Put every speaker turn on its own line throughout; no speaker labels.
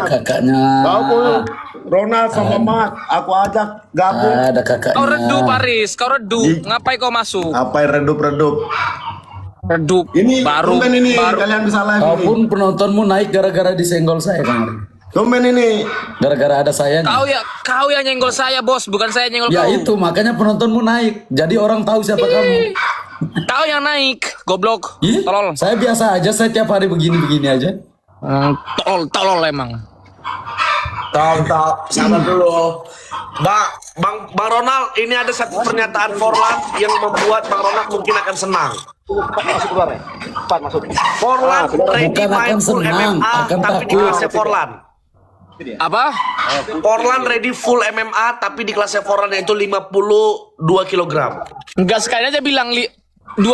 kakaknya.
Kau pun Ronald sama Mat, aku ajak gabung.
Ada kakaknya.
Kau redup Paris, kau redup. Ngapain kau masuk?
Apa yang redup-redup?
Redup.
Ini
baru
tumben ini
baru.
kalian bisa live
Kau
ini.
pun penontonmu naik gara-gara disenggol saya kemarin.
Tumben ini.
Gara-gara ada saya.
Kau yang nyenggol saya, Bos, bukan saya nyenggol
Ya
kau.
itu makanya penontonmu naik. Jadi orang tahu siapa kamu.
Kau yang naik, goblok.
Ih,
Tolol.
saya biasa aja, saya tiap hari begini-begini aja.
Tolol emang.
Tahu, sabar dulu. Bang Ronald, ini ada satu pernyataan Forlan yang membuat Bang Ronald mungkin akan senang. Forlan ready
Bukan
main
akan
full
senang,
MMA
akan
tapi di
takut.
kelasnya Forlan.
Apa?
Forlan ready full MMA tapi di kelasnya Forlan yaitu 52 kg.
Enggak, sekali aja bilang 2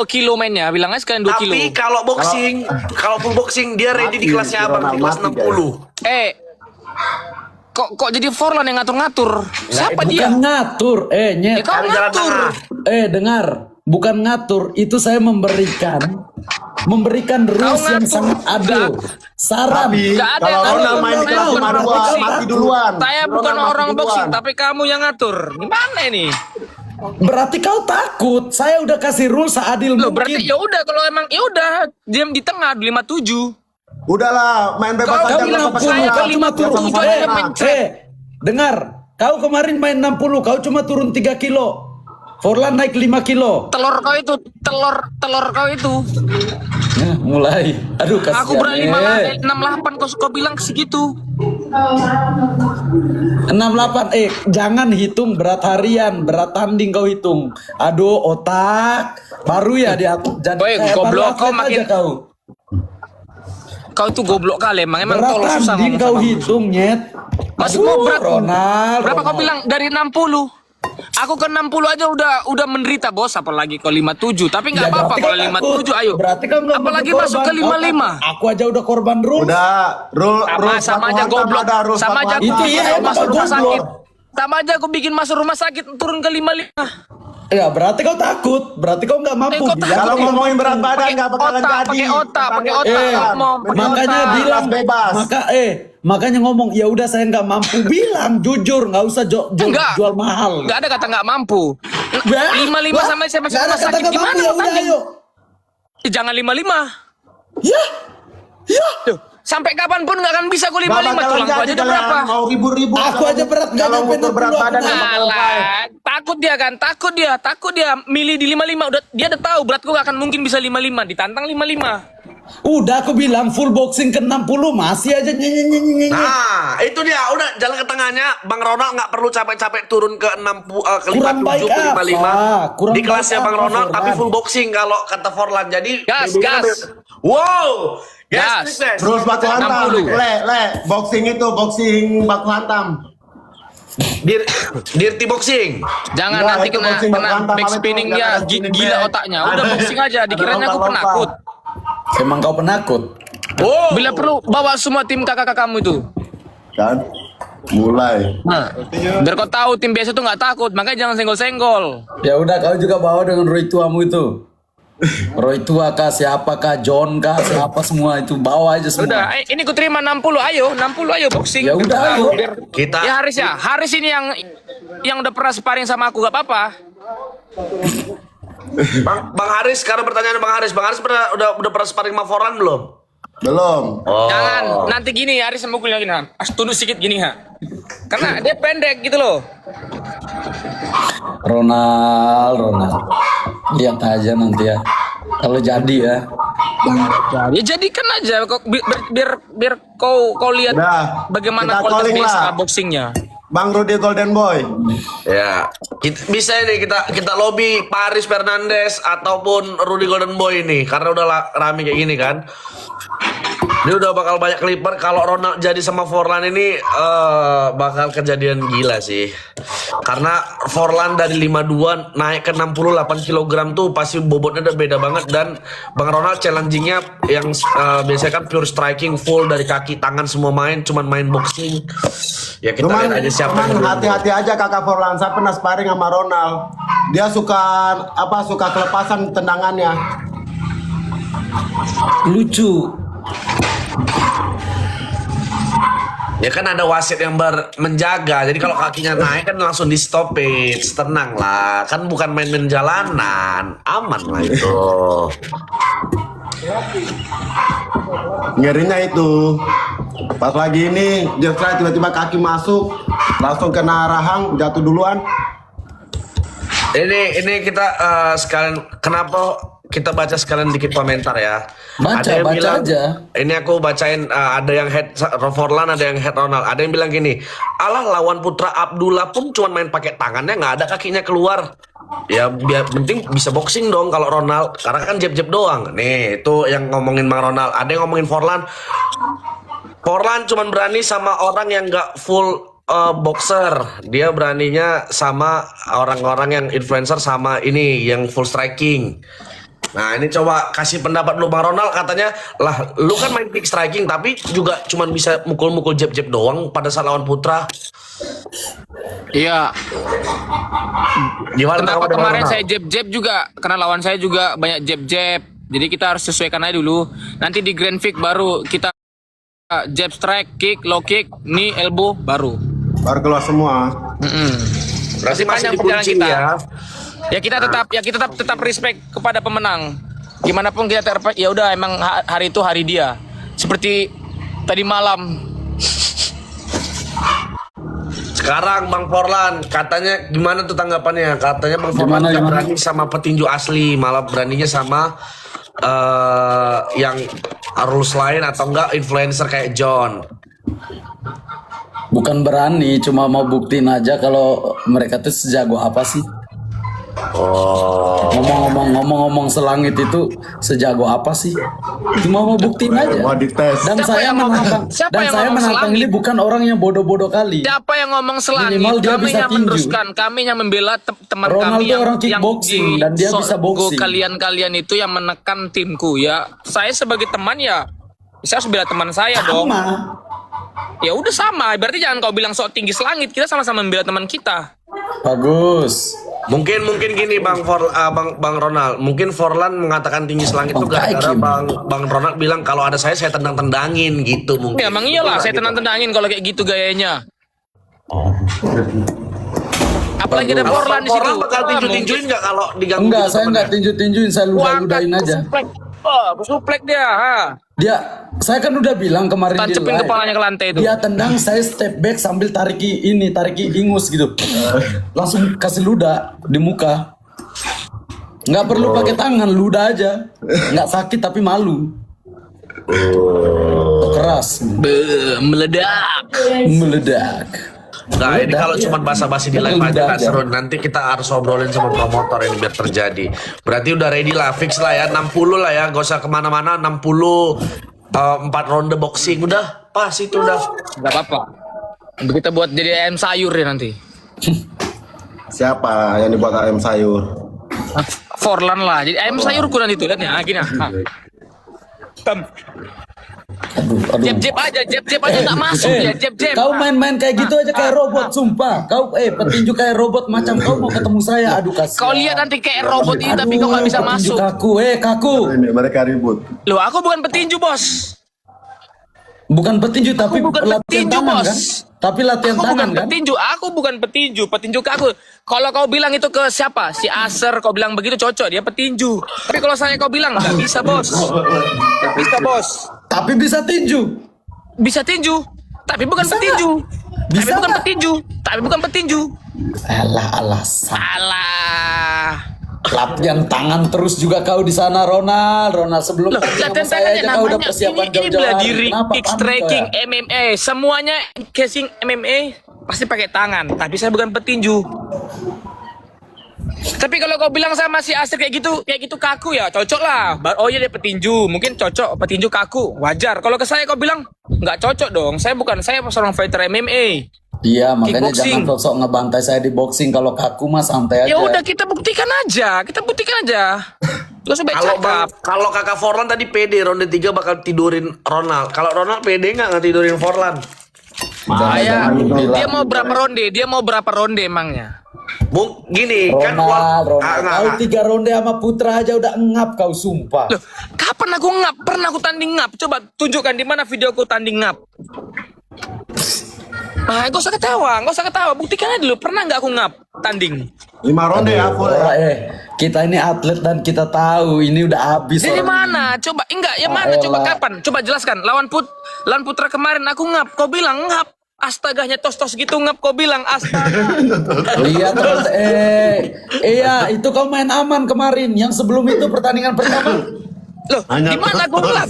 kilo mainnya, bilang aja sekalian 2 kilo.
Tapi kalau boxing, kalau full boxing dia ready di kelasnya abang di kelas 60.
Kok jadi Forlan yang ngatur-ngatur? Siapa dia?
Bukan ngatur, nyet.
Kau
Cari jalan
ngatur.
tengah.
Dengar, bukan ngatur, itu saya memberikan rules yang
ngatur.
sangat adil. Saran.
Tapi
Nggak ada
kalau
yang
Ronald
ngatur.
main di kelas
Saya bukan
52
boxing.
mati duluan.
Saya bukan
Ronald mati
orang
duluan.
boxing, tapi kamu yang ngatur. Gimana ini?
Berarti kau takut. Saya udah kasih rules seadil
Loh,
mungkin.
berarti ya udah kalau emang ya udah diam di tengah 57.
Udahlah, main bebas
Kau
aja
bilang
nggak
saya
pakai
ke
berat.
50
Sama
itu
saya.
aja pencet.
Dengar, kau kemarin main 60, kau cuma turun 3 kilo. Forlan naik 5 kilo.
Telur kau itu.
Ya, mulai. Aduh, kasihan.
Aku berani 68 kau bilang segitu.
68, jangan hitung berat harian, berat tanding kau hitung. Aduh, otak. Baru ya dia. Jadi
Woi, goblok, kau makin-
kau.
Kau tuh goblok kali emang
Berat
tolol susah
tanding
ngomong
kau
sama aku.
hitung, nyet.
Masuk
Aduh,
mau berat.
Ronald.
Berapa kau
Ronald.
bilang dari 60? Aku ke 60 aja udah menderita, Bos, apalagi kau 57. Tapi enggak
Ya,
apa-apa
berarti
kalau
kau
57
takut.
ayo.
Berarti kau nggak
Apalagi
mau
masuk ke
korban.
55.
Aku aja udah korban rules.
Udah,
Sama aja goblok. Sama aja aku
Itu
bikin
iya,
masuk
emang
rumah
goblok.
sakit. Sama aja aku bikin masuk rumah sakit turun ke 55.
Ya, berarti kau takut. Berarti kau nggak mampu.
kau
Bilang
takut.
Kalau
kau
ngomongin berat badan nggak bakalan jadi.
pakai otak.
makanya
otak.
bilang
Bebas.
makanya ngomong ya udah saya nggak mampu, bilang jujur, nggak usah
Enggak.
jual mahal.
Enggak ada kata enggak mampu. 55
Wah,
sama saya masuk
nggak ada
rumah sakit
kata-kata
gimana?
mampu, ya udah
tanding?
ayo.
Jangan 55.
Ya.
Tuh, sampai kapanpun nggak akan bisa aku 55 tulang gua aja udah berapa?
Mau ribut-ribut.
Aku aja berat nggak
Kalau
nyampe
ngukur berat
60,
badan
aku
nggak bakal fight.
Alah, takut dia milih di 55 dia udah tahu beratku gak akan mungkin bisa 55, ditantang 55.
Udah aku bilang full boxing ke 60 masih aja nyenyenyenyenyenyen.
Nah, itu dia. Udah jalan ke tengahnya. Bang Ronald nggak perlu capek-capek turun ke 60 ke
Kurang
57
baik
ke 55.
apa? Kurang
Di kelasnya
baik
Bang
apa,
Ronald tapi
Forlan?
full boxing kalau kata Forlan. Jadi
Gas,
babynya
gas.
Wow.
Gas.
Gas.
Terus baku hantam.
60.
Boxing itu, boxing baku hantam.
Dirty boxing.
Jangan
Enggak,
nanti
itu
kena
boxing berhantam,
back
itu
spinning
nggak
dia
ada spinning
gila
back.
otaknya. Udah boxing aja, dikiranya aku
Lompat-lompat.
penakut.
Emang kau penakut?
Wow.
Bila perlu bawa semua tim kakak kamu itu.
Kan? Mulai.
Nah, biar kau tahu tim biasa tuh nggak takut, makanya jangan senggol-senggol.
Ya udah kau juga bawa dengan Roy tuamu itu. Roy tua kah, siapa kah, John kah, siapa semua itu bawa aja semua.
Udah, ini ku terima 60, ayo 60 ayo boxing.
Ya udah, ayo.
Kita
Ya Haris ini yang udah pernah sparring sama aku gak apa-apa.
Bang Haris, sekarang pertanyaan Bang Haris. Bang Haris udah pernah sparring sama Forlan belum?
Belum.
Oh.
Jangan, nanti gini Haris memukulnya gini, tunduk sedikit gini ha. Karena dia pendek gitu loh.
Ronald. Lihat aja nanti ya. Kalau jadi ya.
Ya jadikan aja kok biar kau lihat
Udah,
bagaimana
kita
kualitas
calling
biasa
lah.
boxingnya.
Bang Rudy Golden Boy.
Ya, bisa nih kita lobby Paris Fernandes ataupun Rudy Golden Boy ini karena udah rame kayak gini kan. Dia udah bakal banyak clipper. Kalau Ronald jadi sama Forlan ini bakal kejadian gila sih. Karena Forlan dari 52 naik ke 68 kg tuh pasti bobotnya udah beda banget. Dan Bang Ronald challengingnya yang biasanya kan pure striking full dari kaki tangan semua main, cuman main boxing. Ya kita
Cuman
lihat aja siapa yang menang.
hati-hati aja kakak Forlan. Saya pernah sparring sama Ronald. Dia suka kelepasan tendangannya.
Lucu.
Ya kan ada wasit yang menjaga. Jadi kalau kakinya naik kan langsung di stoppage. Tenang lah. Kan bukan main-main jalanan. Aman lah itu.
Ngerinya itu. Pas lagi ini Jeff Strike tiba-tiba kaki masuk, langsung kena rahang, jatuh duluan.
Ini kita sekalian kenapa kita baca sekalian dikit komentar ya.
Baca aja.
Ini aku bacain ada yang head Forlan, ada yang head Ronald. Ada yang bilang gini, alah lawan Putra Abdullah pun cuma main pakai tangannya, nggak ada kakinya keluar. Ya biar penting bisa boxing dong kalau Ronald, karena kan jab-jab doang. Nih itu yang ngomongin Bang Ronald. Ada yang ngomongin Forlan. Forlan cuma berani sama orang yang nggak full boxer. Dia beraninya sama orang-orang yang influencer sama ini yang full striking. Nah ini coba kasih pendapat lu Bang Ronald. Katanya lah lu kan main kick striking tapi juga cuma bisa mukul-mukul jab-jab doang pada saat lawan Putra.
Iya.
Gimana
Kenapa
tanggapan Bang
kemarin
Ronald?
saya jab-jab juga? Karena lawan saya juga banyak jab-jab. Jadi kita harus sesuaikan aja dulu. Nanti di Grand Fix baru kita jab strike, kick, low kick, knee, elbow baru.
Baru keluar semua.
Berarti masih
Panjang
dikunci
perjalanan kita.
ya.
Ya kita tetap respect kepada pemenang. Gimana pun kita ya udah emang hari itu hari dia. Seperti tadi malam.
Sekarang Bang Forlan katanya gimana tuh tanggapannya? Katanya Bang Forlan nggak berani sama petinju asli, malah beraninya sama yang rules lain atau enggak influencer kayak John.
Bukan berani, cuma mau buktiin aja kalau mereka tuh sejago apa sih.
Oh.
Ngomong-ngomong selangit itu sejago apa sih? Cuma mau buktiin aja.
Mau dites.
Dan
Siapa
saya
yang ngomong-
menantang,
siapa
dan
yang
saya
ngomong
menantang
selangit?
ini bukan orang yang bodoh-bodoh kali.
Siapa yang ngomong selangit?
Minimal dia
Kami
bisa
yang
tinju.
meneruskan, kami yang membela teman
Ronaldo
kami yang
orang kickboxing, dan dia bisa boxing.
Kalian itu yang menekan timku ya. Saya sebagai teman ya, saya harus bela teman saya dong.
Sama.
Ya udah sama. Berarti jangan kau bilang sok tinggi selangit. Kita sama-sama membela teman kita.
Bagus.
Mungkin gini Bang Ronald. Mungkin Forlan mengatakan tinggi selangit itu gara-gara Bang Ronald bilang kalau ada saya tendang-tendangin gitu mungkin.
Ya emang iyalah, saya tenang-tenangin kalau kayak gitu gayanya. Apalagi ada
Kalau
Forlan di situ.
Forlan bakal tinju-tinjuin nggak kalau diganggu?
Enggak,
gitu
saya
temennya?
enggak tinju-tinjuin, saya ludah-ludahin aja.
Aku suplek dia. Ha.
Saya kan udah bilang kemarin di
Tancepin
live.
kepalanya ke lantai itu.
Dia tendang, saya step back sambil tarik ingus gitu. Langsung kasih ludah di muka. Nggak perlu pakai tangan, ludah aja. Nggak sakit tapi malu. Keras.
Meledak.
Meledak.
Nah ini kalau cuma basa-basi di live aja nggak
Udah.
seru. Nanti kita harus ngobrolin sama promotor ini biar terjadi. Berarti udah ready lah, fix lah ya 60 lah ya, gak usah kemana-mana. 60 4 ronde boxing udah pas itu udah.
Gak apa-apa. Kita buat jadi ayam sayur ya nanti.
Siapa yang dibuat ayam sayur?
Forlan lah. Jadi ayam sayurku nanti tuh lihat ya. Gini.
Aduh.
Jeb aja nggak masuk ya. Jeb.
Kau main-main kayak gitu aja kayak robot, sumpah. Kau petinju kayak robot macam kau mau ketemu saya. Aduh kasihan.
Kau lihat nanti kayak robot ini tapi kau nggak bisa
petinju
masuk.
kaku.
Ini mereka ribut.
Loh, aku bukan petinju, Bos.
Bukan petinju tapi
bukan
latihan
petinju,
tangan
Bos.
kan? Tapi latihan
Aku bukan
tangan kan?
petinju, petinju ke aku. Kalau kau bilang itu ke siapa? Si Aser, kau bilang begitu cocok, dia petinju. Tapi kalau saya kau bilang nggak bisa, Bos. Nggak bisa, Bos.
Tapi bisa tinju.
Bisa tinju, tapi bukan
Bisa
petinju.
Bisa
Tapi bukan
nggak?
petinju, tapi bukan petinju.
Alah.
Salah.
Latihan tangan terus juga kau di sana Ronald sebelum
Loh,
ketemu
latihan
sama saya
tangannya
aja kau udah
namanya
persiapan
ini
jauh-jauh
bela
hari.
diri,
Kenapa
kick
panik
striking,
kau ya?
MMA, semuanya casing MMA pasti pakai tangan. Tapi saya bukan petinju. Tapi kalau kau bilang sama si Asir kayak gitu kaku ya, cocok lah. Oh iya dia petinju, mungkin cocok petinju kaku, wajar. Kalau ke saya kau bilang nggak cocok dong. Saya seorang fighter MMA.
Iya makanya
Kickboxing.
jangan sosok ngebantai saya di boxing. Kalau kaku mah santai aja.
Ya udah kita buktikan aja. Gak usah baik cakap.
Kalau kakak Forlan tadi pede ronde 3 bakal tidurin Ronald. Kalau Ronald pede nggak tidurin Forlan?
Dia
Bilang.
mau berapa ronde emangnya?
Gini kan
Ronald,
nggak.
kau 3 ronde sama Putra aja udah ngap kau sumpah.
Loh, kapan aku ngap? Pernah aku tanding ngap? Coba tunjukkan di mana video aku tanding ngap. Ah, gak usah ketawa, buktikan aja dulu. Pernah nggak aku ngap tanding?
5 ronde ya full ya.
Kita ini atlet dan kita tahu ini udah habis.
Dari
orang.
mana? Coba, enggak, yang mana? Coba kapan? Coba jelaskan. Lawan Putra kemarin aku ngap, kau bilang ngap. Astagahnya tos-tos gitu ngap, kau bilang astaga.
Iya terus iya itu kau main aman kemarin. Yang sebelum itu pertandingan pertama.
Loh,
Hanya
di mana aku ngap?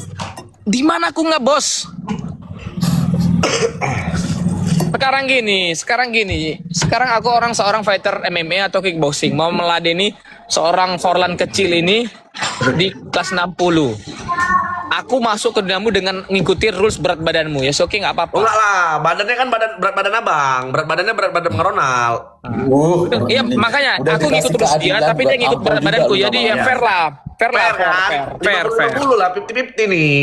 Di mana aku ngap, bos? Sekarang aku seorang fighter MMA atau kickboxing mau meladeni seorang Forlan kecil ini di kelas 60. Aku masuk ke dinamu dengan ngikuti rules berat badanmu. Ya, oke nggak apa-apa.
Enggak lah, badannya kan berat badan abang, berat badannya berat badan Bang Ronald.
Iya, makanya
Udah
aku ngikut
dikasih
terus dia,
keadilan
tapi
buat
dia ngikut
abang
berat
juga
badanku.
lu
Jadi
sama
ya
abang.
fair lah, fair.
Dulu lah, 50-50 nih.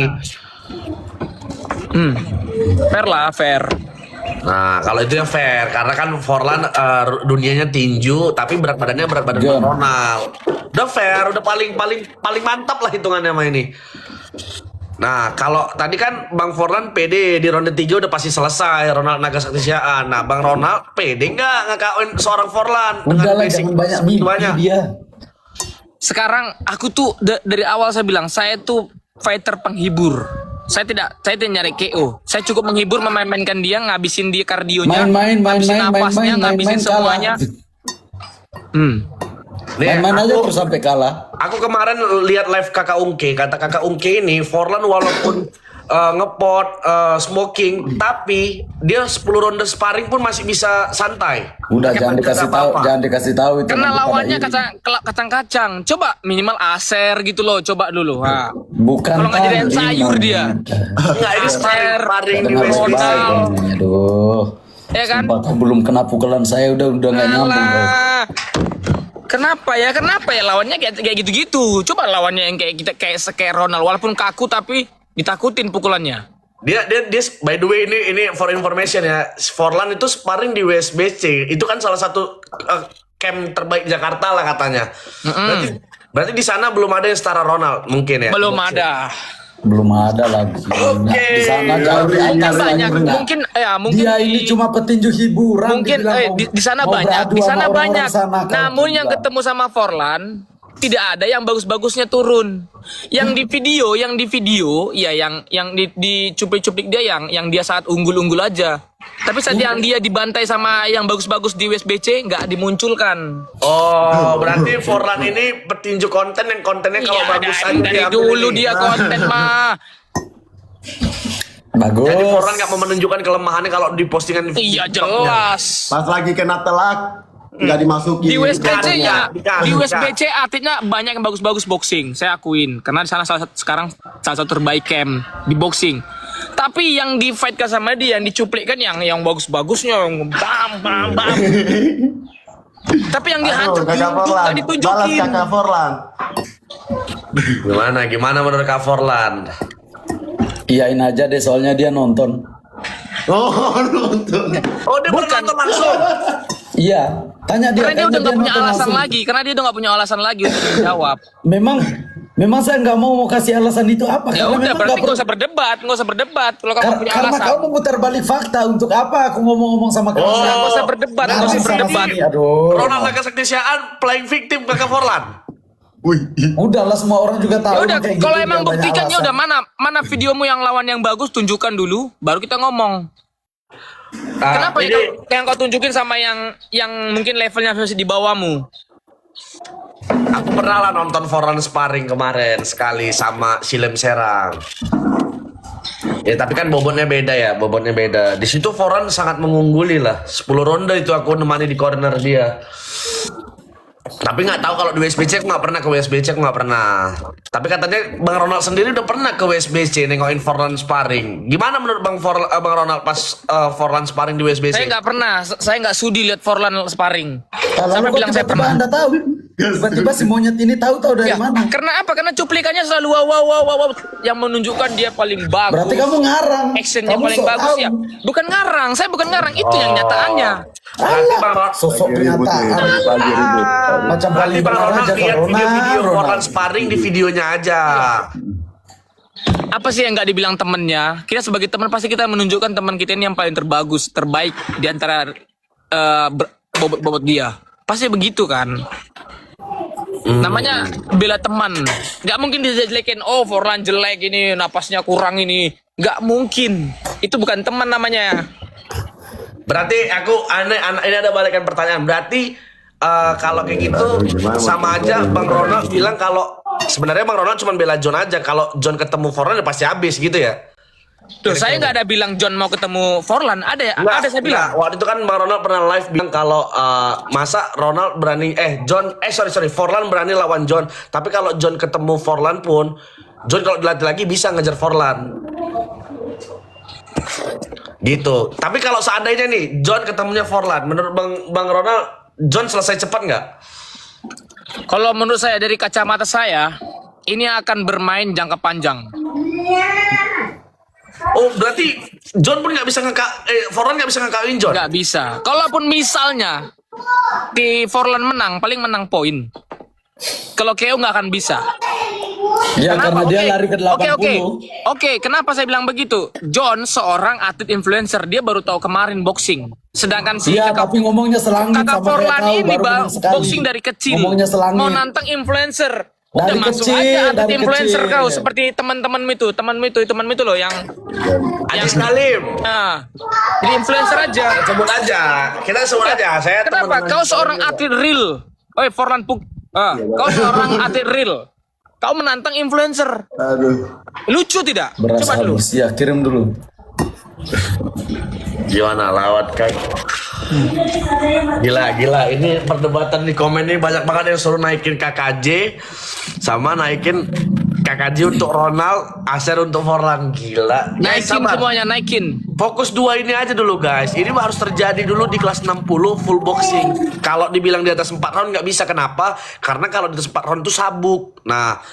Fair lah, fair.
Nah, kalau itu yang fair, karena kan Forlan dunianya tinju, tapi berat badannya berat badan
John.
Bang Ronald. Udah fair, udah paling mantap lah hitungannya sama ini. Nah, kalau tadi kan Bang Forlan pede di ronde 3 udah pasti selesai Ronald Nagasakti Siaan. Nah, Bang Ronald pede nggak ngakauin seorang Forlan
Udah lah jangan banyak mimpi dia.
Sekarang aku tuh dari awal saya bilang saya tuh fighter penghibur. Saya tidak nyari KO. Saya cukup menghibur, memainkan dia, ngabisin dia kardionya, ngabisin napasnya, ngabisin semuanya.
Main-main aja terus sampai kalah.
Aku kemarin lihat live Kakak Ungke, kata Kakak Ungke ini Forlan walaupun ngepot, smoking, tapi dia 10 ronde sparring pun masih bisa santai.
Udah jangan
Apa-apa.
dikasih tahu itu.
Karena
nanti pada
lawannya
iri.
kacang-kacang. Coba minimal aser gitu loh, coba dulu. Ha.
Bukan
Kalau nggak jadi
tanding,
sayur dia.
Enggak, ini
Aster,
sparring di
Dengar
WSBC.
baik ini, aduh.
Ya kan?
Sumpah, kau belum kena pukulan saya udah nggak nyambung. kau.
Alah. Kenapa ya lawannya kayak gitu-gitu. Coba lawannya yang kayak Ronald walaupun kaku tapi ditakutin pukulannya.
Dia by the way ini for information ya. Forlan itu sparring di WSBC. Itu kan salah satu camp terbaik Jakarta lah katanya. Berarti di sana belum ada yang setara Ronald mungkin ya.
Belum ada.
Belum ada lagi.
Oke.
Di sana jauh di
Mungkin
atas
banyak,
lagi.
mungkin
Dia ini cuma petinju hiburan.
mungkin
dibilang
di sana
mau
banyak,
beradu
di
sama
sana
orang-orang
banyak.
sana, kau
Namun yang
gila.
ketemu sama Forlan tidak ada yang bagus-bagusnya turun. Yang di video, ya yang di cuplik-cuplik dia yang dia saat unggul-unggul aja. Tapi saat yang dia dibantai sama yang bagus-bagus di WSBC nggak dimunculkan.
Oh, berarti Forlan ini petinju konten yang kontennya kalau
Iya,
bagus aja
dari
diambil
dulu
ini.
dia konten mah.
Bagus.
Jadi Forlan nggak mau menunjukkan kelemahannya kalau di postingan
Iya
TikToknya.
jelas.
Pas lagi kena telak nggak dimasukin.
Di WSBC ya,
Bisa.
di WSBC atletnya banyak yang bagus-bagus boxing, saya akuin. Karena di sana sekarang salah satu terbaik camp di boxing. Tapi yang di fight sama dia, yang dicuplikkan yang bagus-bagusnya, yang bam. Tapi yang dihancur
Kakak
nggak
Forlan. Balas
ditunjukin.
Kakak Forlan.
Gimana menurut Kak Forlan?
Iyain aja deh soalnya dia nonton.
Oh, nonton.
Oh, dia pernah nonton langsung.
Iya, tanya dia.
Karena dia udah nggak punya
nonton
alasan
langsung.
lagi. Karena dia udah nggak punya alasan lagi untuk menjawab.
Memang saya nggak mau kasih alasan itu apa?
Ya
Karena
udah,
memang
berarti
nggak
nggak usah berdebat. Kalau kamu punya
karena
alasan.
kau memutar balik fakta untuk apa aku ngomong-ngomong sama kau?
Nggak usah berdebat, nggak usah berdebat.
Aduh.
Ronald Nagasakti Siaan playing victim Kakak Forlan.
Wih,
Udahlah semua orang juga tahu.
Ya udah,
kayak
kalau
gitu,
emang
dia banyak
buktikannya
alasan.
udah mana videomu yang lawan yang bagus, tunjukkan dulu, baru kita ngomong. Kenapa
ini
yang kau tunjukin sama yang mungkin levelnya masih di bawahmu?
aku pernah lah nonton Forlan sparring kemarin sekali sama Silem Serang. Ya tapi kan bobotnya beda. Di situ Forlan sangat mengungguli lah. 10 ronde itu aku nemani di corner dia. Tapi nggak tahu kalau di WSBC aku nggak pernah ke WSBC, aku nggak pernah. Tapi katanya Bang Ronald sendiri udah pernah ke WSBC nengokin Forlan sparring. Gimana menurut Bang Ronald pas Forlan sparring di WSBC?
Saya nggak pernah, saya nggak sudi lihat Forlan sparring.
Kalau
Sampai
kok
bilang saya
tiba-tiba
pernah.
Anda tahu. Tiba-tiba si monyet ini tahu dari
Ya,
mana?
karena apa? Karena cuplikannya selalu wow yang menunjukkan dia paling bagus.
Berarti kamu ngarang.
Actionnya
Kamu
paling
sok
bagus
tahu.
ya. Bukan ngarang, saya bukan ngarang, itu yang nyataannya.
Berarti Bang Ronald
Sosok pernyataan. Macam
Berarti
paling
Bang
benar
Ronald
aja
lihat
kalau
video-video
Ronald.
Forlan sparring di videonya aja.
apa sih yang nggak dibilang temennya? Kita sebagai teman pasti kita menunjukkan teman kita ini yang paling terbagus, terbaik di antara bobot dia. Pasti begitu kan? Namanya bela teman. Nggak mungkin dijelekin. Oh, Forlan jelek ini, napasnya kurang ini. Nggak mungkin. Itu bukan teman namanya.
Berarti ini ada balikan pertanyaan. Berarti kalau kayak gitu sama aja Bang Ronald bilang kalau sebenarnya Bang Ronald cuma bela John aja. Kalau John ketemu Forlan ya pasti habis gitu ya.
Tuh, saya nggak ada bilang John mau ketemu Forlan. Ada ya? Ada saya bilang.
Waktu itu kan Bang Ronald pernah live bilang kalau masa Ronald berani Forlan berani lawan John. Tapi kalau John ketemu Forlan pun John kalau dilatih lagi bisa ngejar Forlan. Gitu. Tapi kalau seandainya nih John ketemunya Forlan, menurut Bang Ronald John selesai cepat nggak?
Kalau menurut saya dari kacamata saya, ini akan bermain jangka panjang.
Oh, berarti John pun nggak bisa Forlan nggak bisa ngakawin John?
Nggak bisa. Kalaupun misalnya di Forlan menang, paling menang poin. Kalau KO nggak akan bisa.
Ya karena dia lari ke 80.
Oke, kenapa saya bilang begitu? John seorang atlet influencer, dia baru tahu kemarin boxing. Sedangkan si
Iya, tapi ngomongnya selangit
kakak
sama
Forlan
kayak kau,
ini
baru menang sekali.
boxing dari kecil.
Ngomongnya selangit.
Mau nantang influencer. Udah
Dari
masuk
kecil,
aja atlet
dari
influencer
kecil.
kau seperti temanmu itu loh yang
Ajis Kalim.
nah, jadi influencer aja.
Sebut aja. Kita sebut aja. Saya
Kenapa?
teman-teman
Kau seorang atlet real. Oi, Forlan Puk. Kau seorang atlet real. Kau menantang influencer.
Aduh.
Lucu tidak?
Beras
Coba dulu.
habis. Ya, kirim dulu.
Gimana lawat kak? Gila. Ini perdebatan di komen ini banyak banget yang suruh naikin KKJ sama naikin KKJ untuk Ronald, Aser untuk Forlan. Gila. Guys,
Naikin
sabar.
semuanya, naikin.
Fokus 2 ini aja dulu guys. Ini harus terjadi dulu di kelas 60 full boxing. Kalau dibilang di atas 4 round nggak bisa. Kenapa? Karena kalau di atas 4 round itu sabuk. Nah,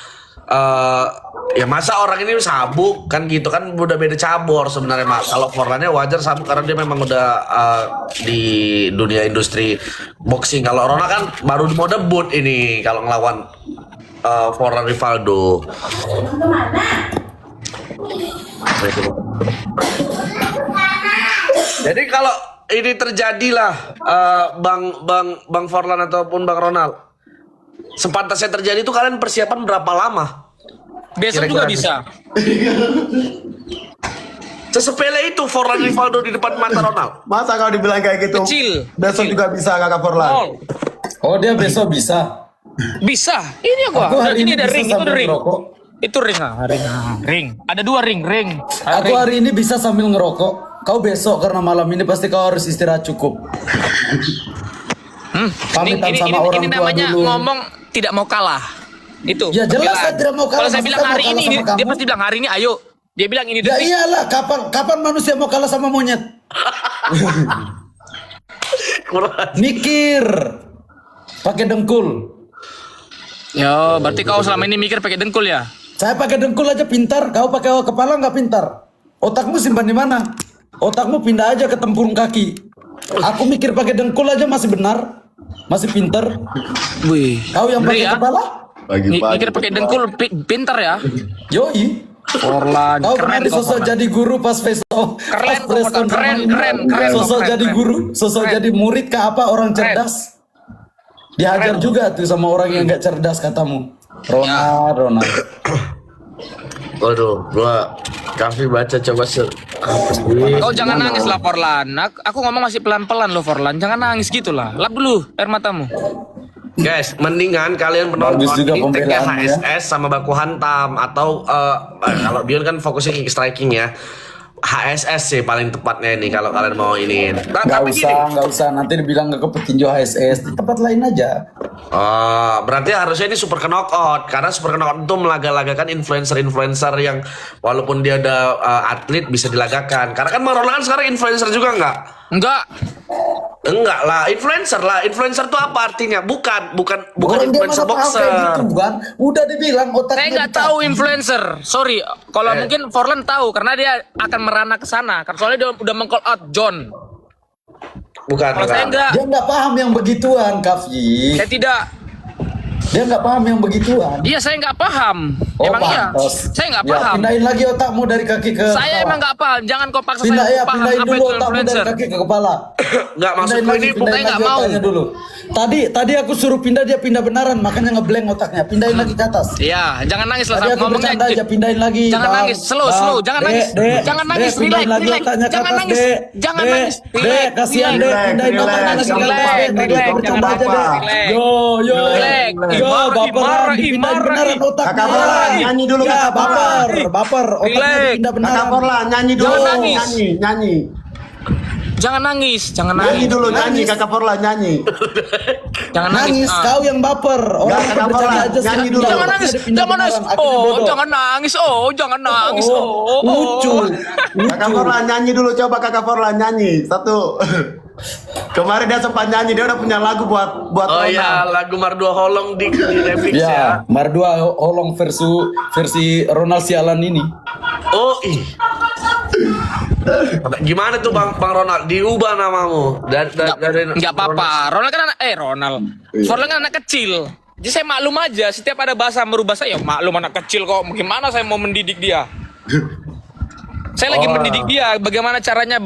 ya masa orang ini sabuk kan gitu kan udah beda cabur sebenarnya Mas. Kalau Forlannya wajar sabuk karena dia memang udah di dunia industri boxing. Kalau Ronald kan baru mau debut ini kalau ngelawan Forlan Rivaldo. Jadi kalau ini terjadilah Bang Forlan ataupun Bang Ronald, sepantasnya terjadi itu kalian persiapan berapa lama?
Besok
Kira-kira
juga bisa.
Sesepele itu Forlan Rivaldo di depan mata Ronald.
Masa kau dibilang kayak gitu?
Kecil.
Besok
Kecil.
juga bisa kakak Forlan.
Nol.
Oh, dia besok bisa.
Bisa. Ini
Aku
gua.
hari
Ini
ini
ada
bisa
ring, itu
sambil
ada ring.
ngerokok.
Itu ring. Ring. Ada 2 ring. Ada
Aku
ring.
hari ini bisa sambil ngerokok. Kau besok karena malam ini pasti kau harus istirahat cukup. Pamitan sama orang
ini
tua
namanya
dulu.
ngomong tidak mau kalah. Itu.
Ya, jelas
pembelaan.
saya tidak mau kalah.
Kalau saya
Masa
bilang
saya
hari
mau
ini,
kalah sama
dia
kamu?
pasti bilang hari ini ayo. Dia bilang ini
Ya
detik.
iyalah, kapan manusia mau kalah sama monyet? Mikir. Pakai dengkul.
Yo, berarti kau selama ini mikir pakai dengkul ya?
Saya pakai dengkul aja pintar, kau pakai kepala nggak pintar. Otakmu simpan di mana? Otakmu pindah aja ke tempurung kaki. Aku mikir pakai dengkul aja masih benar, masih pintar.
Wih.
Kau yang
Ngeri
pakai
ya?
kepala?
Mikir pakai dengkul pintar ya?
Yoi.
Forlan,
Kau
keren
kemarin
kau,
sosok
Forlan.
jadi guru pas besok.
Keren,
pas press
Forlan.
conference.
Keren,
Sosok
keren,
jadi
keren.
guru, sosok
Keren.
jadi murid ke apa orang cerdas. Dihajar juga tuh sama orang yang nggak cerdas katamu. Ronald.
Waduh, gua Kavi baca coba apa sih?
Kau jangan nangis lah Forlan. Aku ngomong masih pelan-pelan loh Forlan. Jangan nangis gitu lah. Lap dulu air matamu.
Guys, mendingan kalian
Bagus
menonton
juga
ini tag-nya
pembelaannya.
HSS sama baku hantam atau kalau Bion kan fokusnya kick striking ya. HSS sih paling tepatnya ini kalau kalian mau ini. Nah, tapi gini,
Nggak usah. Nanti dibilang nggak ke petinju HSS. Di tempat lain aja.
berarti harusnya ini super knockout karena super knockout itu melaga-lagakan influencer-influencer yang walaupun dia udah atlet bisa dilagakan. Karena kan Bang Ronald kan sekarang influencer juga nggak? Enggak lah, influencer lah. Influencer itu apa artinya? Bukan
Orang dia
influencer
mana tahu
boxer.
kayak gitu kan? Udah dibilang otaknya.
Saya nggak tahu influencer. Sorry, kalau mungkin Forlan tahu karena dia akan merana ke sana. Karena soalnya dia udah meng-call out John.
Bukan.
Kalau saya enggak,
Dia nggak paham yang begituan, Kavi.
saya tidak.
Dia nggak paham yang begituan.
Iya, saya nggak paham.
Oh,
Emang iya,
pantas.
saya nggak
Ya,
paham.
pindahin lagi otakmu dari kaki ke
Saya
kepala.
emang nggak paham. Jangan kau paksa
Pindah,
saya
ya,
paham
pindahin
apa
dulu
itu
otakmu dari
influencer.
kaki ke kepala.
Nggak, maksudku
Pindahin
ini
lagi, pindahin
Saya nggak
lagi
mau.
otaknya dulu. Tadi aku suruh pindah, dia pindah beneran, makanya ngeblank otaknya. Pindahin lagi ke atas.
Iya, jangan nangis lah
Tadi aku
ngomongnya.
bercanda aja, pindahin lagi.
Jangan
Bang.
nangis, slow,
Bang.
slow, jangan nangis.
Dek,
Jangan nangis,
pindahin
relax,
lagi
relax.
otaknya ke
Jangan
atas,
nangis.
Dek.
Jangan
Dek,
nangis.
Dek,
Relax,
kasihan
relax.
Dek, pindahin
Relax,
otaknya lagi ke
relax,
atas, Dek. Tadi
relax,
aku bercanda
jangan
aja, Dek.
apa-apa.
Yo,
Relax.
yo,
Marah,
baper,
marah,
dipindahin
marah.
beneran otaknya.
Kakak Forlan, nyanyi dulu,
Ya,
Kakak Forlan.
baper, otaknya
Relax.
dipindah beneran.
Kakak Forlan, nyanyi dulu.
Jangan nangis.
Nyanyi.
Jangan nangis, jangan
Nyanyi
nangis.
dulu, nyanyi. Kakak Forlan, nyanyi.
Jangan nangis.
Nangis, kau yang baper. Orang
Kakak
bercanda
Forlan,
aja
nyanyi
sekarang.
dulu.
Jangan nangis, jangan nangis. Oh, jangan nangis. Oh, jangan nangis. Oh,
Lucu.
Kakak Forlan, nyanyi dulu. Coba Kakak Forlan, nyanyi. Satu. Kemarin dia sempat nyanyi, dia udah punya lagu buat
Oh
Ronald.
iya, lagu Mardua Holong di remix ya.
Ya, Mardua Holong versi Ronald Sialan ini.
Oh ih. Gimana tuh Bang Ronald? Diubah namamu dari
Nggak apa-apa. Ronald kan Ronald. Forlan kan anak kecil. Jadi saya maklum aja. Setiap ada bahasa merubah saya, maklum anak kecil kok. Gimana saya mau mendidik dia? Saya lagi mendidik dia. Bagaimana caranya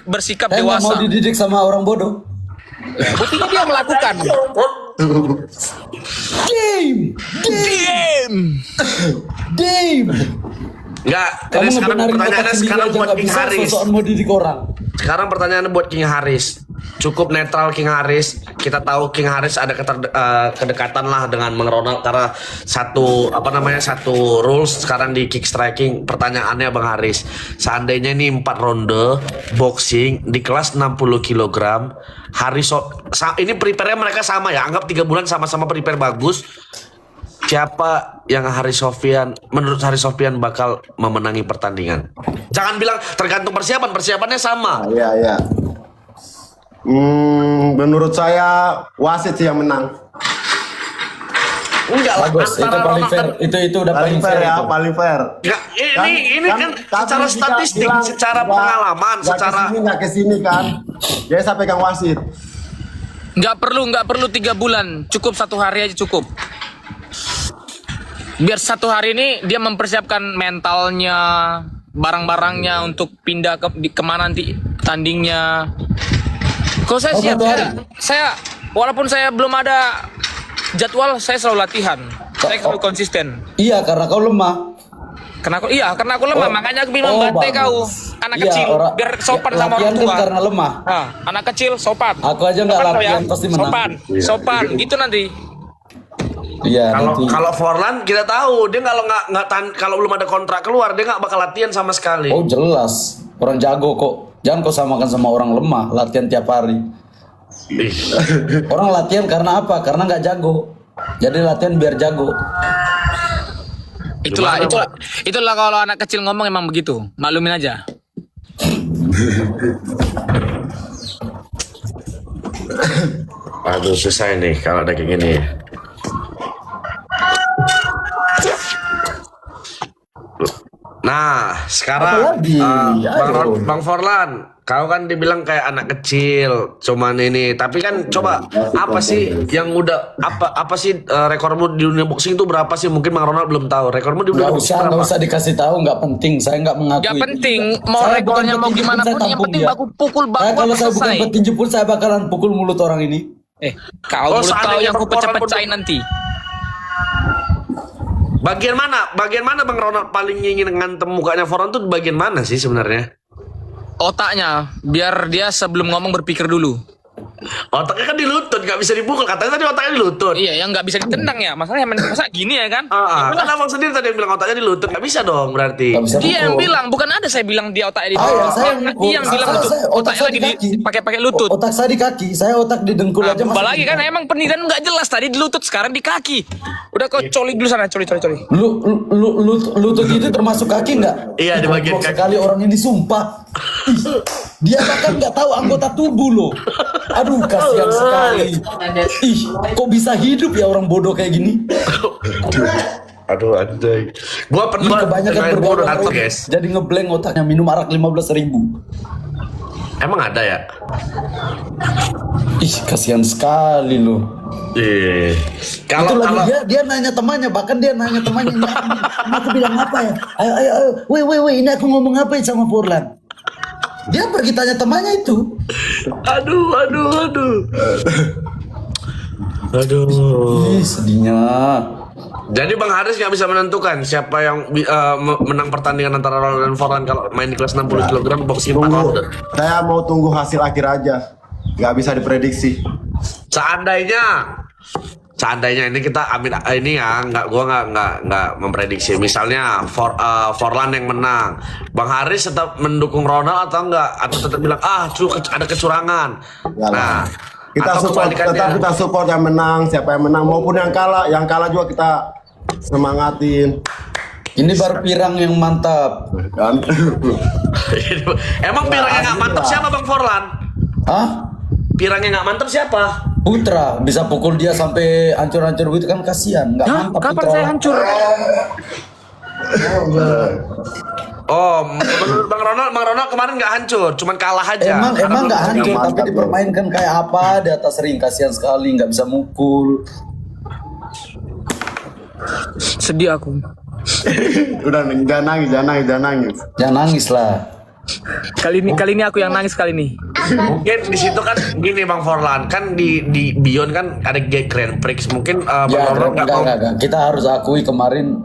bersikap
Saya nggak mau
dewasa.
dididik sama orang bodoh.
Buktinya dia melakukan.
Game, game.
Enggak,
Kamu
ini sekarang
ngebenarin
pertanyaannya
otak sendiri
sekarang
aja
buat
nggak
King
bisa,
Haris.
sosokan mau didik orang.
Sekarang pertanyaannya buat King Haris. Cukup netral King Haris. Kita tahu King Haris ada kedekatan lah dengan Bang Ronald karena satu rules sekarang di kick striking. Pertanyaannya Bang Haris, seandainya ini 4 ronde boxing di kelas 60 kg, ini prepare-nya mereka sama ya. Anggap 3 bulan sama-sama prepare bagus. Siapa yang menurut Haris Sofian bakal memenangi pertandingan? Jangan bilang tergantung persiapannya sama.
Iya, iya. Menurut saya wasit sih yang menang.
Enggak lah,
Bagus, itu
antara
paling
Ronald
fair.
dan
Itu udah
Paling fair ya,
itu.
paling fair.
Enggak, ini kan secara
jika
statistik,
bilang,
secara
nggak-
pengalaman,
nggak
secara
kesini, nggak kesini kan. Jadi saya pegang wasit.
Nggak perlu 3 bulan. Cukup 1 hari aja cukup. Biar 1 hari ini dia mempersiapkan mentalnya, barang-barangnya untuk pindah kemana nanti tandingnya. Kalau saya
Oh,
siap,
1 hari.
saya walaupun saya belum ada jadwal, saya selalu latihan. Saya selalu konsisten.
Iya, karena kau lemah.
Karena aku lemah, makanya aku bilang bantai kau, anak
Iya,
kecil, biar sopan
ya,
sama
latihan
orang tua.
kan karena lemah.
Nah, anak kecil sopan.
Aku aja nggak
Sopan kau
latihan, pasti menang.
Sopan, gitu nanti.
Iya, nanti.
kalau Forlan kita tahu dia kalau belum ada kontrak keluar dia nggak bakal latihan sama sekali.
Oh jelas, orang jago kok. Jangan kau samakan sama orang lemah, latihan tiap hari.
Ih.
Orang latihan karena apa? Karena nggak jago. Jadi latihan biar jago.
Itulah kalau anak kecil ngomong emang begitu. Maklumin aja.
Aduh susah ini kalau ada kayak gini. Nah, sekarang
Apalagi?
Bang Forlan, kau kan dibilang kayak anak kecil, cuman ini. Tapi kan coba apa sih yang udah apa sih rekormu di dunia boxing itu berapa sih? Mungkin Bang Ronald belum tahu. Rekormu di dunia boxing
Nggak
berapa?
usah dikasih tahu, nggak penting. Saya nggak mengakui.
Gak penting,
juga.
mau
Saya
rekornya
bukan
mau
petinju
gimana
pun, saya
pun, yang
tampung
penting
dia.
baku pukul
Kalau saya bukan
selesai.
petinju pun saya bakalan pukul mulut orang ini.
Kau
Oh,
mulut kau
seandainya
yang ku
Bang Forlan
pecah-pecahin nanti.
Bagian mana Bang Ronald paling ingin ngantem mukanya Forlan tuh bagian mana sih sebenarnya?
Otaknya, biar dia sebelum ngomong berpikir dulu.
Otaknya kan di lutut, nggak bisa dipukul. Katanya tadi otaknya di lutut.
Iya, yang nggak bisa ditendang ya. Masalahnya masa gini ya kan?
Kan abang sendiri tadi yang bilang otaknya di lutut, nggak bisa dong berarti.
Nggak bisa
Dia yang
pukul.
bilang, bukan ada saya bilang dia otaknya di
Ah, ya, saya yang pukul.
Dia yang bilang
Saya-
lutut.
saya- otak
Otaknya
saya
lagi
di kaki.
pakai lutut.
Otak saya di kaki, saya otak di dengkul aja
Nah,
masih
lagi
di
kan
kaki.
emang pendidikan nggak jelas tadi di lutut, sekarang di kaki. Udah kau coli dulu sana, coli.
Lutut itu termasuk kaki nggak?
Iya, di bagian
Goblok
kaki.
sekali orang ini sumpah. Ih, dia bahkan nggak tahu anggota tubuh loh. Aduh, kasihan sekali. Ih, kok bisa hidup ya orang bodoh kayak gini?
Aduh anjay. Gua
Ih, kebanyakan
main
bergaul
bodoh
sama
atau
orang,
guys.
jadi ngeblank otaknya minum arak 15.000.
Emang ada ya?
Ih, kasihan sekali lu.
Iya.
Itu
Kalau
lagi dia nanya temannya, bahkan dia nanya temannya, "Ini aku bilang apa ya? Ayo, weh, ini aku ngomong apa ya sama Furlan?" Dia pergi tanya temannya itu.
aduh.
Ih, sedihnya.
Jadi Bang Haris nggak bisa menentukan siapa yang menang pertandingan antara Ronald dan Forlan kalau main di kelas 60 kg boxing
Tunggu,
rounder.
saya mau tunggu hasil akhir aja. Nggak bisa diprediksi.
Seandainya ini kita ini ya gua nggak memprediksi. Misalnya Forlan yang menang, Bang Haris tetap mendukung Ronald atau enggak? Atau tetap bilang ada kecurangan.
Nggak lah.
Nah,
Kita
atau
support,
kebalikannya.
tetap kita support yang menang, siapa yang menang maupun yang kalah juga kita semangatin.
Ini baru pirang yang mantap.
Kan?
Emang pirangnya nggak mantap siapa Bang Forlan?
Hah?
Pirangnya nggak mantap siapa?
Putra bisa pukul dia sampai hancur-hancur gitu kan, kasihan. Nggak
Hah?
mantap
Kapan
Putra.
saya hancur?
Oh, menurut Bang Ronald kemarin nggak hancur, cuman kalah aja.
Emang
Karena
nggak
belum-
hancur,
mantap,
tapi dipermainkan kayak apa di atas ring, kasihan sekali, nggak bisa mukul.
Sedih aku.
Udah jangan nangis.
Jangan nangis lah.
Kali ini aku yang nangis kali ini.
Mungkin di situ kan gini Bang Forlan, kan di Beyond kan ada Grand Prix. Mungkin Bang
Ya,
Ronald nggak mau.
enggak. Kita harus akui kemarin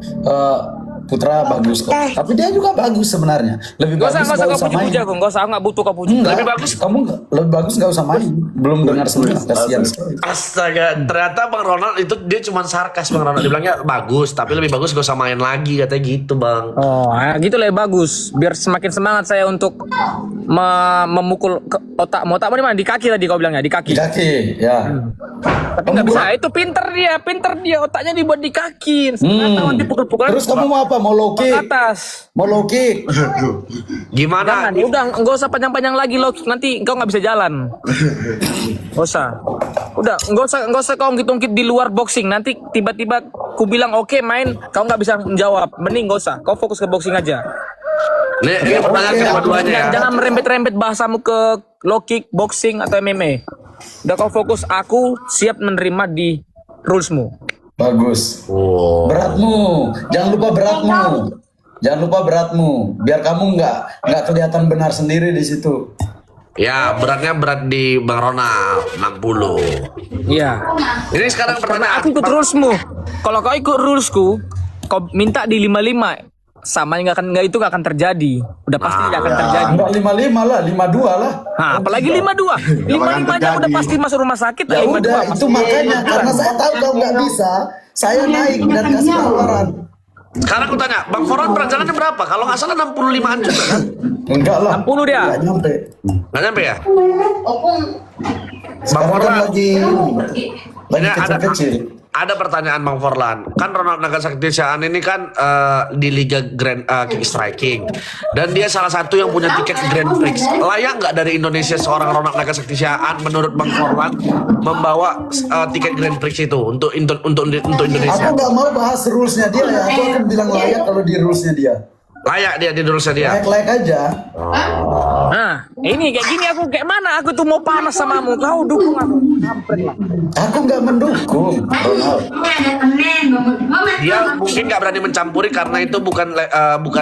Putra bagus kok. Tapi dia juga bagus sebenarnya. Lebih
Gak usah
bagus
kau
nggak usah main.
puji-puji aku. Gak usah, aku gak butuh kau puji.
Enggak,
Lebih bagus.
Kamu lebih bagus nggak usah main. Belum dengar semua, kasihan sekali.
Astaga, ternyata Bang Ronald itu dia cuma sarkas Bang Ronald. Dia bilangnya bagus, tapi lebih bagus gak usah main lagi katanya gitu Bang.
Oh, gitu lah bagus. Biar semakin semangat saya untuk memukul otak. Mau otak mana? Di kaki tadi kau bilangnya, di kaki.
Di kaki, ya.
Tapi nggak bisa. Itu pinter dia. Otaknya dibuat di kaki. Nggak tahu nanti pukul-pukulan.
Terus kamu mau apa? Mau low
ke
kick?
atas.
Mau low kick?
Gimana?
Jangan, udah nggak usah panjang-panjang lagi loh. Nanti kau nggak bisa jalan. Nggak usah. Udah nggak usah kau ungkit-ungkit di luar boxing. Nanti tiba-tiba ku bilang oke main, kau nggak bisa menjawab. Mending nggak usah. Kau fokus ke boxing aja.
Ini pertanyaan kedua-duanya ya.
Jangan merembet-rembet bahasamu ke low kick, boxing atau MMA. Udah kau fokus. Aku siap menerima di rulesmu.
Bagus.
Oh.
Beratmu, jangan lupa beratmu. Jangan lupa beratmu, biar kamu nggak kelihatan benar sendiri di situ.
Ya, berat di Bang Ronald 60.
Iya.
Ini sekarang
Karena
pertanyaan.
aku ikut rulesmu. Kalau kau ikut rulesku, kau minta di 55. Sama nggak akan terjadi. Udah pasti tidak akan terjadi.
Enggak 55 lah, 52 lah.
Nah, apalagi 52. 55 aja udah pasti masuk rumah sakit.
Ya
52
udah,
masuk.
itu makanya karena saya tahu kau nggak bisa, saya naik dan kasih tawaran.
Sekarang aku tanya, Bang Forlan perjalanannya berapa? Kalau nggak salah 65-an juga kan?
Enggak lah.
60 dia.
Nggak nyampe.
Nggak nyampe ya?
Sekarang kan
Forlan.
lagi
Ini
kecil-kecil.
ada pertanyaan Bang Forlan. Kan Ronald Nagasaktisiaan ini kan di Liga Grand Kick Striking. Dan dia salah satu yang punya tiket Grand Prix. Layak nggak dari Indonesia seorang Ronald Nagasaktisiaan menurut Bang Forlan membawa tiket Grand Prix itu untuk Indonesia?
Aku nggak mau bahas rulesnya dia ya. Aku akan bilang layak kalau di rulesnya dia.
Layak dia di Indonesia dia.
Layak-layak aja.
Nah, ini kayak gini aku kayak mana? Aku tuh mau panas samamu. Kau dukung aku. Kampret lah.
Aku nggak mendukung Ronald.
Dia mungkin nggak berani mencampuri karena itu bukan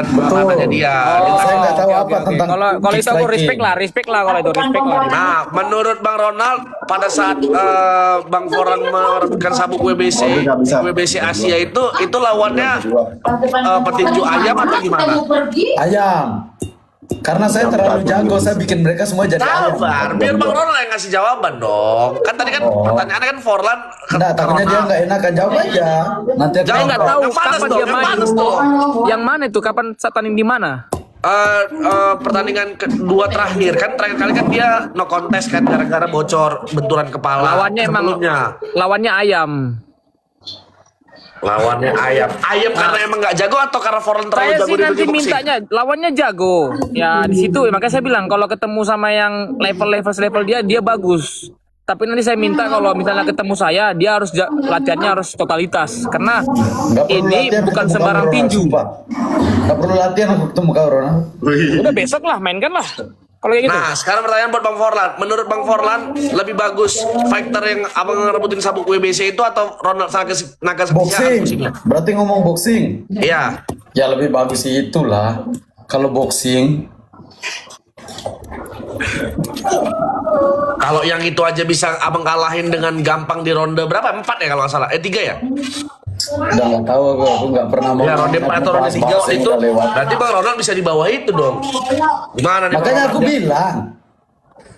ranahnya dia.
Saya nggak tahu
Oke,
apa
oke.
tentang
Kalau itu aku
kick
respect lah kalau itu respect lah.
Nah, menurut Bang Ronald pada saat Bang Forlan merebutkan sabuk WBC Asia itu lawannya petinju ayam atau gimana?
ayam. Karena saya terlalu jago, saya bikin mereka semua jadi ayam.
Sabar, biar Bang Ronald yang ngasih jawaban dong. Kan tadi kan pertanyaannya kan Forlan
Nah, takutnya dia nggak enakan, jawab aja. Nanti aku
Saya nggak tahu
Yang panas
kapan
dong,
dia
yang
main.
panas dong.
Yang mana itu? Kapan saat tanding di mana?
Pertandingan kedua terakhir kan terakhir kali kan dia no contest kan gara-gara bocor benturan kepala.
Lawannya emang
sebelumnya.
lawannya ayam.
Lawannya ayam karena emang nggak jago atau karena Forlan terlalu
Saya
jago
sih
di
nanti
boxing?
mintanya lawannya jago. Ya di situ makanya saya bilang kalau ketemu sama yang level dia bagus. Tapi nanti saya minta kalau misalnya ketemu saya dia harus latihannya harus totalitas karena
nggak perlu
ini
latihan
bukan
ketemu
sembarang
kau, Ronald,
tinju.
sumpah. Nggak perlu latihan aku ketemu kau, Ronald.
Udah besok lah mainkan lah. Kalau kayak gitu.
Nah, sekarang pertanyaan buat Bang Forlan. Menurut Bang Forlan, lebih bagus fighter yang abang ngerebutin sabuk WBC itu atau Ronald Nagasaki
Boxing. Berarti ngomong boxing.
Iya.
Ya lebih bagus sih itulah. Kalau boxing.
Kalau yang itu aja bisa abang kalahin dengan gampang di ronde berapa? 4 ya kalau nggak salah. 3 ya?
Udah nggak tahu aku nggak pernah mau.
Ya ronde 4 atau ronde 3
boxing
itu.
udah lewat.
Berarti Bang Ronald bisa di bawah itu dong. Gimana nih?
Makanya
Bang
aku
Ronald?
bilang.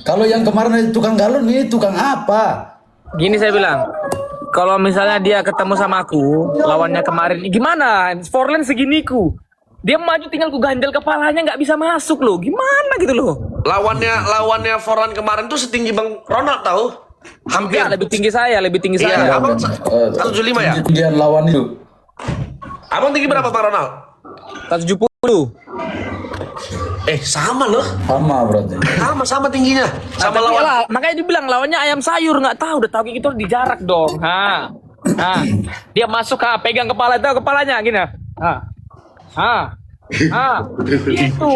Kalau yang kemarin itu tukang galon ini tukang apa?
Gini saya bilang, kalau misalnya dia ketemu sama aku, lawannya kemarin, gimana? Forlan seginiku. Dia maju tinggal ku ganjel kepalanya nggak bisa masuk loh. Gimana gitu loh?
Lawannya Forlan kemarin tuh setinggi Bang Ronald tahu? Hampir.
Ya, lebih tinggi saya.
Iya, abang 175 ya?
Tinggian lawan itu.
Abang tinggi berapa Bang Ronald?
170.
Sama loh.
Sama berarti.
Sama tingginya. Sama
Tapi
lawan.
lah, makanya dibilang lawannya ayam sayur, nggak tahu, udah tahu kayak gitu di jarak dong. Dia masuk, pegang kepalanya gini. Itu.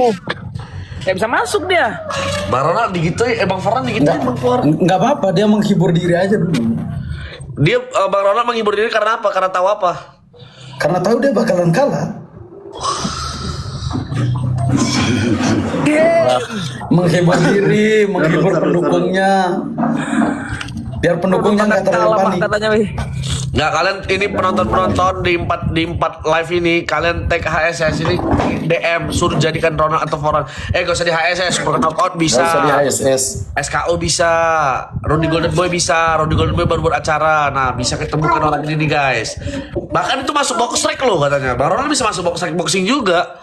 Nggak bisa masuk dia.
Bang Ronald digituin, Bang Forlan digituin Bang Forlan.
Nggak apa-apa, dia menghibur diri aja dulu.
Dia Bang Ronald menghibur diri karena apa? Karena tahu apa?
Karena tahu dia bakalan kalah. Menghibur diri, menghibur pendukungnya. Biar pendukungnya nggak terlalu
Kalah, Pak,
panik.
katanya, weh.
Nggak, kalian ini penonton di 4 live ini kalian tag HSS ini DM suruh jadikan Ronald atau Forlan. Gak usah di HSS, Super Knockout bisa.
Nggak usah di HSS.
SKO bisa, Rudy Golden Boy bisa, Rudy Golden Boy baru buat acara. Nah, bisa ketemukan orang ini nih guys. Bahkan itu masuk box strike loh katanya. Bang Ronald bisa masuk box strike boxing juga.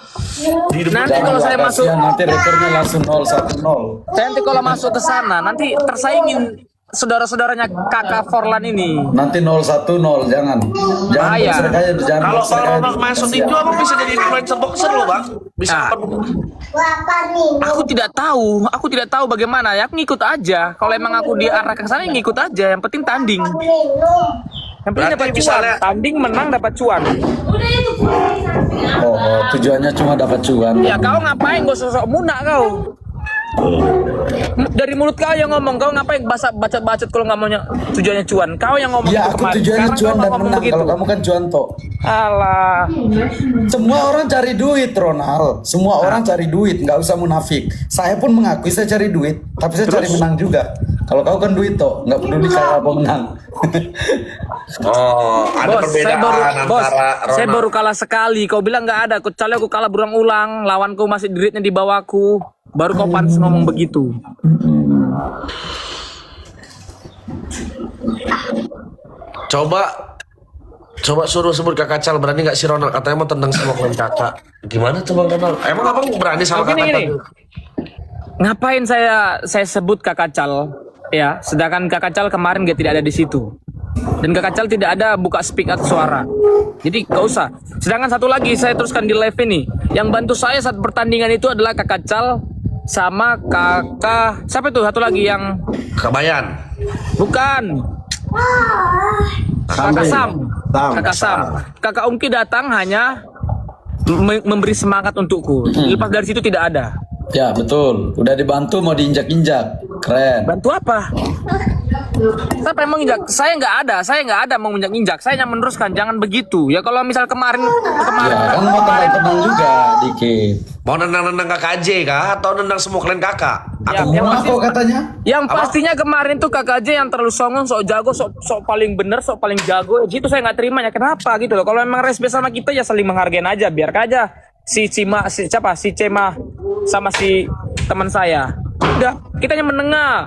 Di depan.
Nanti kalau saya masuk,
Nanti rekornya langsung 0-1-0.
saya nanti kalau masuk ke sana, nanti tersaingin saudara-saudaranya kakak Forlan ini.
Nanti 0-1-0, jangan. Jangan
Bahaya.
box strike aja, jangan
Kalau
box strike
Bang
aja.
Ronald masuk itu abang bisa jadi influencer boxer loh bang. Bisa.
Aku tidak tahu bagaimana. Ya aku ngikut aja. Kalau emang aku diarah ke sana, ngikut aja. Yang penting tanding. Yang penting
Berarti
dapat cuan.
misalnya-
Tanding menang dapat cuan.
Oh, tujuannya cuma dapat cuan.
Ya kau ngapain? Gak sosok munak kau. Dari mulut kau yang ngomong, kau ngapain bacot-bacot kalau nggak maunya tujuannya cuan? Kau yang ngomong
Ya
itu
aku
kemarin.
tujuannya
Sekarang
cuan
kau
dan
ngomong
menang.
begitu.
Kalau kamu kan cuan toh.
Alah.
Semua orang cari duit, Ronald. Semua orang cari duit, nggak usah munafik. Saya pun mengakui saya cari duit, tapi saya cari menang juga. Kalau kau kan duit toh, nggak peduli kalah apa menang.
Oh, ada
Bos,
perbedaan
bos,
antara
saya
Ronald.
baru kalah sekali. Kau bilang nggak ada. Kecuali aku kalah berulang-ulang. Lawanku masih duitnya di bawahku. Baru kau pantas ngomong begitu.
Coba suruh sebut kakak Cal, berani nggak si Ronald? Katanya mau tendang semua klien kakak. Gimana tuh Bang Ronald? Emang abang berani sama
Gini,
kakak
gini.
Cal?
Ngapain saya sebut Kakak Cal? Ya, sedangkan Kakak Cal kemarin dia tidak ada di situ. Dan Kakak Cal tidak ada buka speak out suara. Jadi gak usah. Sedangkan satu lagi saya teruskan di live ini. Yang bantu saya saat pertandingan itu adalah Kakak Cal sama kakak siapa itu satu lagi yang
Kebayan.
bukan Kakak Sam. Kakak Sam. Kakak Ungki datang hanya memberi semangat untukku. Lepas dari situ tidak ada.
Ya betul, udah dibantu mau diinjak-injak, keren.
Bantu apa? Siapa yang menginjak? Saya nggak ada mau menginjak. Saya yang meneruskan, jangan begitu. Ya kalau misal kemarin
Ya kan mau tenang juga dikit.
Mau nendang-nendang kakak J kah? Atau nendang semua klien kakak?
Ya,
Aku
yang
Mau
pasti-
apa katanya?
Yang pastinya kemarin tuh kakak J yang terlalu songong, sok jago, sok paling bener, sok paling jago. Itu saya nggak terima ya. Kenapa gitu loh? Kalau emang respect sama kita ya saling menghargain aja. Biar aja si Cema sama si teman saya. Udah, kita yang menengah.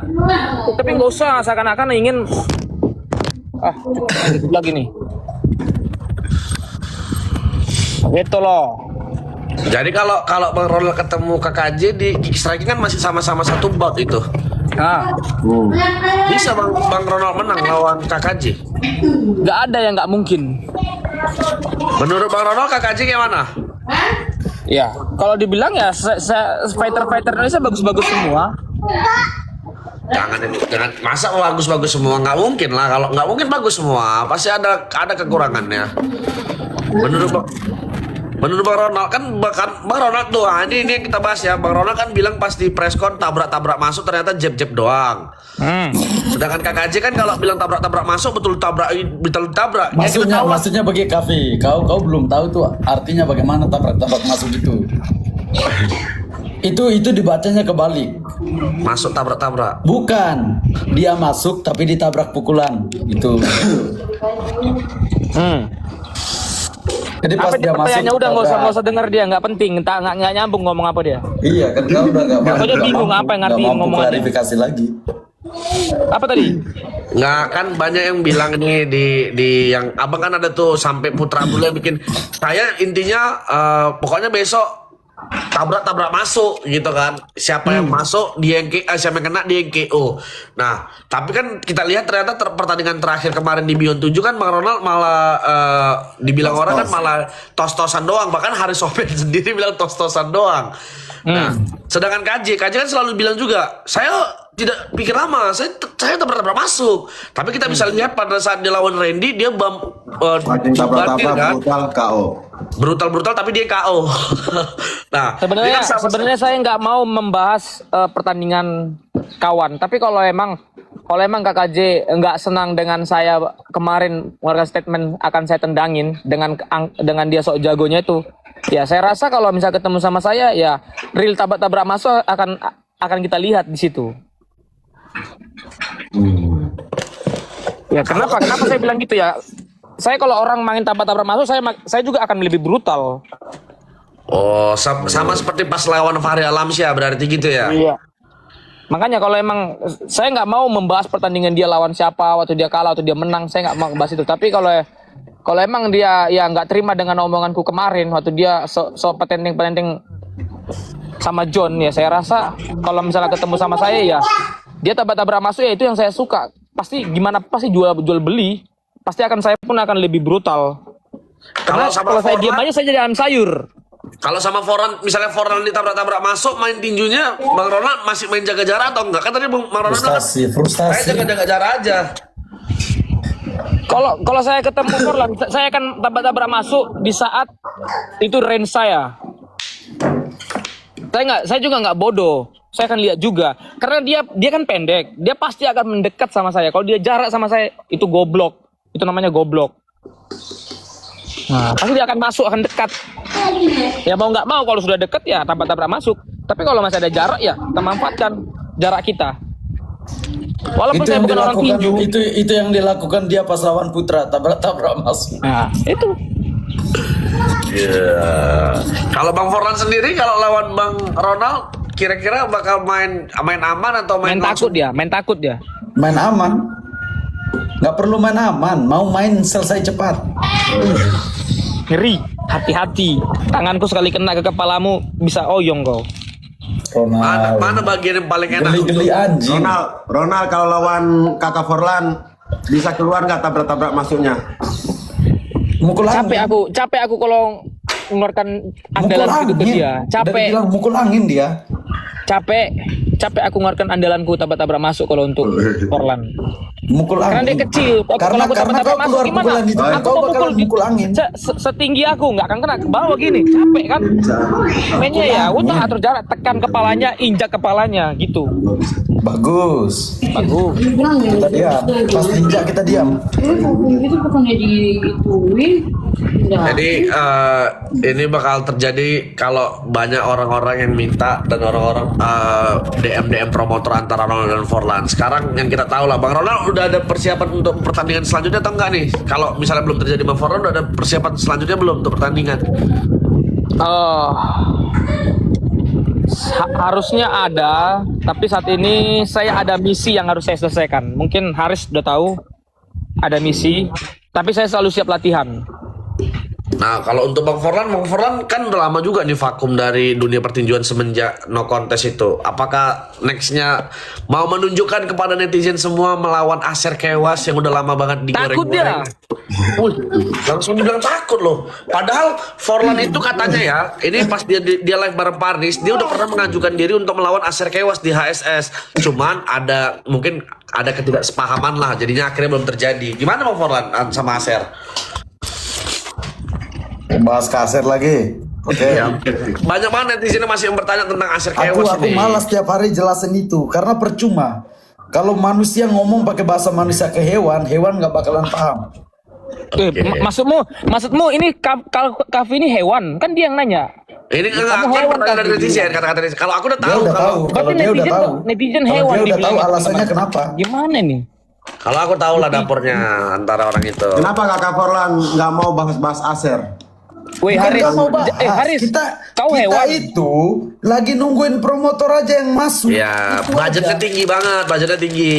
Tapi nggak usah seakan-akan ingin cukup lagi nih. Gitu loh.
Jadi kalau Bang Ronald ketemu kakak J di kick striking kan masih sama-sama satu bout itu. Bisa Bang Ronald menang lawan kakak J.
Nggak ada yang nggak mungkin.
Menurut Bang Ronald kakak J gimana?
Ya, kalau dibilang ya fighter-fighter Indonesia bagus-bagus semua.
Jangan masa bagus-bagus semua, nggak mungkin lah. Kalau nggak mungkin bagus semua, pasti ada kekurangannya. Menurut Bang Ronald kan bahkan Bang Ronald tuh, ini yang kita bahas ya. Bang Ronald kan bilang pas di preskon tabrak-tabrak masuk ternyata jeb-jeb doang. Sedangkan KKJ kan kalau bilang tabrak-tabrak masuk betul tabrak. Ya, kita tahu lah.
Maksudnya bagi Kavi, kau belum tahu tuh artinya bagaimana tabrak-tabrak masuk itu. Itu dibacanya kebalik.
Masuk tabrak-tabrak.
Bukan, dia masuk tapi ditabrak pukulan itu. Jadi pas
Apa
dia masuk
pertanyaannya udah nggak
ditabrak.
usah denger dia, nggak penting, nggak nyambung ngomong apa dia.
Iya kan kau udah nggak
Kau aja bingung
mampu-
apa yang
nggak
ngertiin
mampu
ngomongannya.
klarifikasi lagi.
Apa tadi?
Nggak, kan banyak yang bilang ini di yang abang kan ada tuh sampai Putra Abdullah yang bikin saya intinya pokoknya besok tabrak masuk gitu kan, siapa yang masuk dia yang siapa yang kena dia yang KO. Nah tapi kan kita lihat ternyata pertandingan terakhir kemarin di Beyond 7 kan Bang Ronald malah dibilang orang kan malah tos-tosan doang, bahkan Haris Sopen sendiri bilang tos-tosan doang. Nah sedangkan KJ kan selalu bilang juga saya tidak pikir lama, saya tabrak masuk. Tapi kita bisa lihat pada saat dia lawan Randy dia
Makin
bantir kan,
brutal KO.
brutal tapi dia KO. Nah dia kan
Sebenarnya saya nggak mau membahas pertandingan kawan, tapi kalau emang KKJ nggak senang dengan saya kemarin mengeluarkan statement akan saya tendangin dengan dia sok jagonya itu, ya saya rasa kalau misal ketemu sama saya ya real tabrak masuk akan kita lihat di situ. Ya kenapa saya bilang gitu ya? Saya kalau orang main tabrak masuk saya juga akan lebih brutal.
Oh, sama seperti pas lawan Fahri Alamsyah berarti gitu ya?
Iya. Makanya kalau emang saya nggak mau membahas pertandingan dia lawan siapa, waktu dia kalah, waktu dia menang, saya nggak mau membahas itu. Tapi kalau emang dia ya nggak terima dengan omonganku kemarin, waktu dia so petending sama John, ya saya rasa kalau misalnya ketemu sama saya ya dia tabrak masuk ya itu yang saya suka. Pasti jual beli. Pasti saya pun akan lebih brutal. Karena kalau saya diam aja saya jadi ayam sayur.
Kalau sama Forlan, misalnya Forlan ditabrak masuk, main tinjunya, Bang Ronald masih main jaga jarak atau enggak? Kan tadi Bang Ronald bilang,
Frustasi.
saya jaga jarak aja.
Kalau saya ketemu Forlan, saya akan tabrak masuk di saat itu range saya. Saya juga nggak bodoh. Saya akan lihat juga. Karena dia kan pendek, dia pasti akan mendekat sama saya. Kalau dia jarak sama saya, itu goblok. Itu namanya goblok. Nah, pasti dia akan masuk, akan dekat. Ya mau nggak mau kalau sudah dekat ya tabrak masuk. Tapi kalau masih ada jarak ya kita manfaatkan jarak kita. Walaupun
Itu
saya
yang
bukan orang
dilakukan
tinju.
itu yang dilakukan dia pas lawan Putra tabrak masuk.
Nah, itu.
Iya. Kalau Bang Forlan sendiri kalau lawan Bang Ronald kira-kira bakal main aman atau main
Main takut dia.
Main aman. Nggak perlu main aman, mau main selesai cepat.
Ngeri, hati-hati. Tanganku sekali kena ke kepalamu bisa oyong kau.
Mana bagian yang paling enak?
Geli-geli anjing.
Ronald kalau lawan Kakak Forlan bisa keluar nggak tabrak masuknya?
Mukul angin.
Capek aku kalau mengeluarkan andalan itu ke dia.
Udah bilang mukul angin dia.
Capek aku mengeluarkan andalanku tabrak masuk kalau untuk Forlan.
Mukul
Karena
angin.
dia kecil.
Karena
Kalau aku
kau
tabrak masuk
keluar
gimana?
pukulan itu,
Aku
kau
mau
bakal
mukul
mukul angin.
setinggi aku nggak akan kena ke bawah gini. Capek kan? Mainnya ya, udah atur jarak, tekan kepalanya, injak kepalanya gitu.
Bagus.
Bilang ya,
Kita diam. Pas injak kita diam.
itu bukannya digituin.
Jadi ini bakal terjadi kalau banyak orang-orang yang minta dan orang-orang DM promotor antara Ronald dan Forlan. Sekarang yang kita tahu lah, Bang Ronald udah ada persiapan untuk pertandingan selanjutnya atau enggak nih? Kalau misalnya belum terjadi Bang Forlan, udah ada persiapan selanjutnya belum untuk pertandingan?
Harusnya ada, tapi saat ini saya ada misi yang harus saya selesaikan. Mungkin Haris udah tahu ada misi, tapi saya selalu siap latihan.
Nah, kalau untuk Bang Forlan kan udah lama juga nih vakum dari dunia pertinjuan semenjak no contest itu. Apakah nextnya mau menunjukkan kepada netizen semua melawan Aser Kewas yang udah lama banget
Takut
digoreng-goreng?
dia.
Wih, langsung dibilang takut loh. Padahal Forlan itu katanya ya, ini pas dia live bareng Parnis, dia udah pernah mengajukan diri untuk melawan Aser Kewas di HSS. Cuman mungkin ada ketidaksepahaman lah, jadinya akhirnya belum terjadi. Gimana Bang Forlan sama Aser?
Bahas kaser lagi. Oke.
Banyak banget netizen masih yang bertanya tentang Aser
Aku
Kewas ini.
malas tiap hari jelasin itu karena percuma. Kalau manusia ngomong pakai bahasa manusia ke hewan, hewan nggak bakalan paham.
Maksudmu ini Kavi ini hewan? Kan dia yang nanya.
Ini
Kamu
kan
hewan
pertanyaan dari
tadi.
netizen, kata-kata netizen. Kalau aku udah
Dia
tahu,
udah tahu. Kalau
Berarti
dia udah tahu.
netizen
Kalau
hewan
dia udah tahu
dibilang.
alasannya kenapa.
Gimana nih?
kalau aku tahu lah dapurnya antara orang itu.
Kenapa Kakak Forlan nggak mau bahas-bahas Aser?
Woi
Bukan
Haris,
nggak mau bahas.
Haris, kau
kita
hewan.
itu lagi nungguin promotor aja yang masuk.
Ya,
Itu
budgetnya
aja.
tinggi banget, budgetnya tinggi.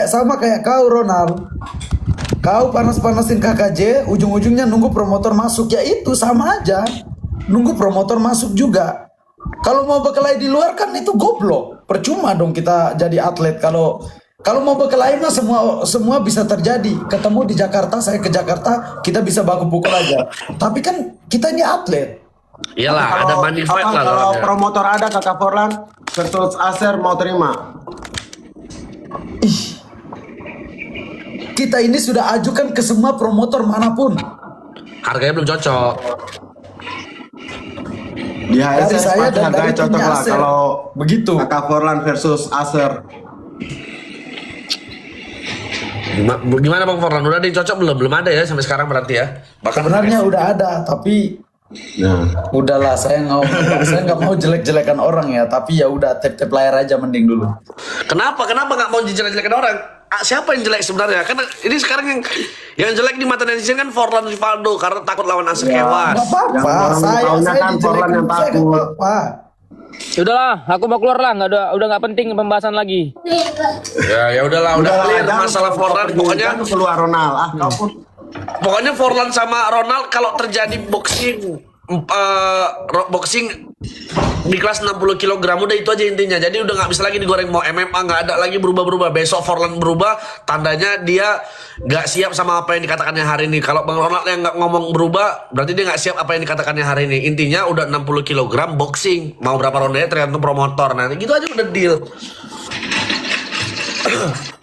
Sama kayak kau Ronald. Kau panas-panasin KKJ, ujung-ujungnya nunggu promotor masuk. Ya itu sama aja. Nunggu promotor masuk juga. Kalau mau berkelahi di luar kan itu goblok. Percuma dong kita jadi atlet kalau mau berkelahi mah semua bisa terjadi. Ketemu di Jakarta, saya ke Jakarta, kita bisa baku pukul aja. Tapi kan kita ini atlet.
Iyalah, ada money fight lah.
Kalau
orangnya.
promotor ada Kakak Forlan versus Aser mau terima?
Ih. Kita ini sudah ajukan ke semua promotor manapun.
Harganya belum cocok.
Di HSS
Dari saya
pasti
dan
harganya
dari
cocok
timnya
lah
Aser.
kalau
Begitu.
Kakak Forlan versus Aser.
Gimana Bang Forlan? Udah ada yang cocok belum? Belum ada ya sampai sekarang berarti ya. Bahkan
Sebenarnya udah ada, tapi
Nah,
udahlah saya nggak mau jelek-jelekan orang ya. Tapi ya udah tap layar aja mending dulu.
Kenapa nggak mau jelek-jelekan orang? Siapa yang jelek sebenarnya? Karena ini sekarang yang jelek di mata netizen kan Forlan Rivaldo karena takut lawan Aser Kewas.
Nggak apa-apa.
Yang orang
Saya
taunya kan
dijelekin,
Forlan yang
saya nggak
takut.
apa-apa.
Udahlah, aku mau keluar lah. Udah nggak penting pembahasan lagi.
Ya udahlah, udah clear
jangan
masalah Forlan. Pokoknya
keluar Ronald. Kau pun
Pokoknya Forlan sama Ronald kalau terjadi boxing di kelas 60 kg udah itu aja intinya. Jadi udah nggak bisa lagi digoreng mau MMA, nggak ada lagi berubah-berubah. Besok Forlan berubah, tandanya dia nggak siap sama apa yang dikatakannya hari ini. Kalau Bang Ronald yang nggak ngomong berubah, berarti dia nggak siap apa yang dikatakannya hari ini. Intinya udah 60 kg boxing, mau berapa rondenya tergantung promotor. Nanti gitu aja udah deal.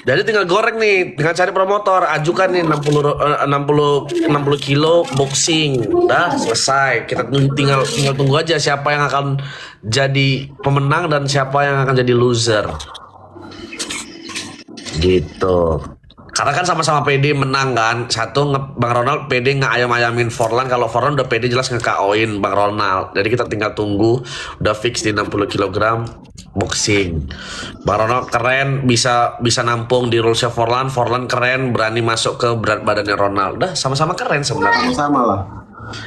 Jadi tinggal goreng nih, tinggal cari promotor, ajukan nih 60 kilo boxing. Udah selesai. Kita tinggal tunggu aja siapa yang akan jadi pemenang dan siapa yang akan jadi loser. Gitu. Karena kan sama-sama PD menang kan. Bang Ronald PD ngayam-ayamin Forlan. Kalau Forlan udah PD jelas nge-KO-in Bang Ronald. Jadi kita tinggal tunggu. Udah fix di 60 kg boxing. Bang Ronald keren, bisa nampung di rulesnya Forlan. Forlan keren, berani masuk ke berat badannya Ronald. Udah sama-sama keren sebenarnya.
sama lah.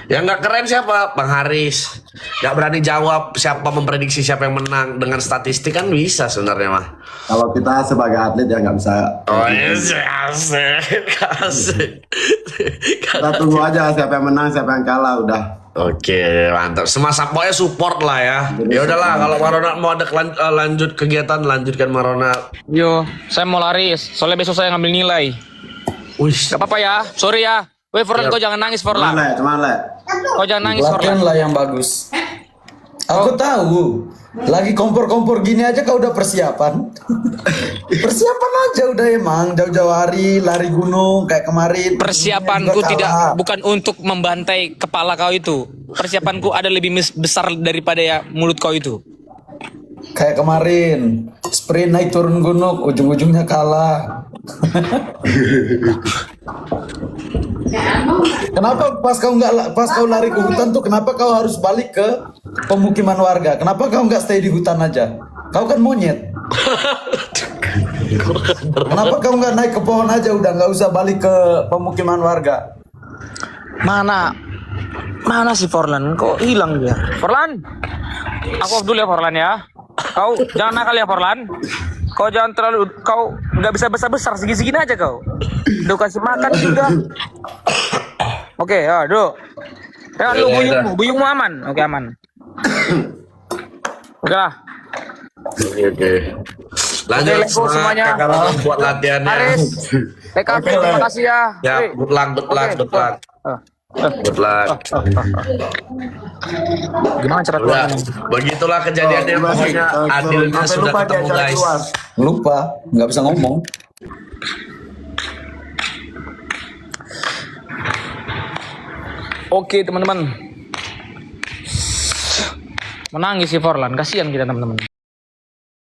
Yang nggak keren siapa? Bang Haris. Nggak berani jawab siapa memprediksi siapa yang menang. Dengan statistik kan bisa sebenarnya mah.
Kalau kita sebagai atlet ya nggak bisa.
Oh iya, asik.
Kita tunggu aja siapa yang menang, siapa yang kalah udah.
Oke, mantap. Semasa pokoknya support lah ya. Ya udahlah, kalau Bang Ronald mau ada lanjut kegiatan, lanjutkan Bang Ronald.
Yo, saya mau lari. Soalnya besok saya ngambil nilai.
Wih,
Gak apa-apa ya, sorry ya. Woi Forlan,
Siap.
kau jangan nangis Forlan.
Cuman le.
Kau jangan nangis
Latihan
Forlan.
lah yang bagus. Aku tahu. Lagi kompor-kompor gini aja kau udah persiapan. Persiapan aja udah emang. Jauh-jauh hari lari gunung kayak kemarin.
Persiapanku
Juga
tidak
kalah.
bukan untuk membantai kepala kau itu. Persiapanku ada lebih besar daripada ya mulut kau itu.
Kayak kemarin sprint naik turun gunung, ujung-ujungnya kalah. Kenapa pas kau lari ke hutan tuh kenapa kau harus balik ke pemukiman warga? Kenapa kau nggak stay di hutan aja? Kau kan monyet. Kenapa kau nggak naik ke pohon aja udah nggak usah balik ke pemukiman warga?
Mana si Forlan? Kok hilang dia? Forlan, aku off dulu ya Forlan ya. Kau jangan nakal ya Forlan. Kau jangan kau nggak bisa besar segini aja kau. Udah kasih makan juga. Oke, ya, duduk. Ya, lu buyungmu aman. Oke, aman. Oke lah.
Oke. Lanjut
Oke, let's go semuanya.
Kakak Ronald buat latihannya.
Haris, TKP, terima kasih ya.
Ya,
Wih.
good luck. Good luck.
Gimana cara
Udah,
keluarnya?
begitulah kejadiannya. Pokoknya adilnya
Sampai
sudah
lupa dia
ketemu
jalan
guys.
keluar.
Lupa, nggak bisa ngomong.
Oke teman-teman. Menangis si Forlan, kasihan kita teman-teman.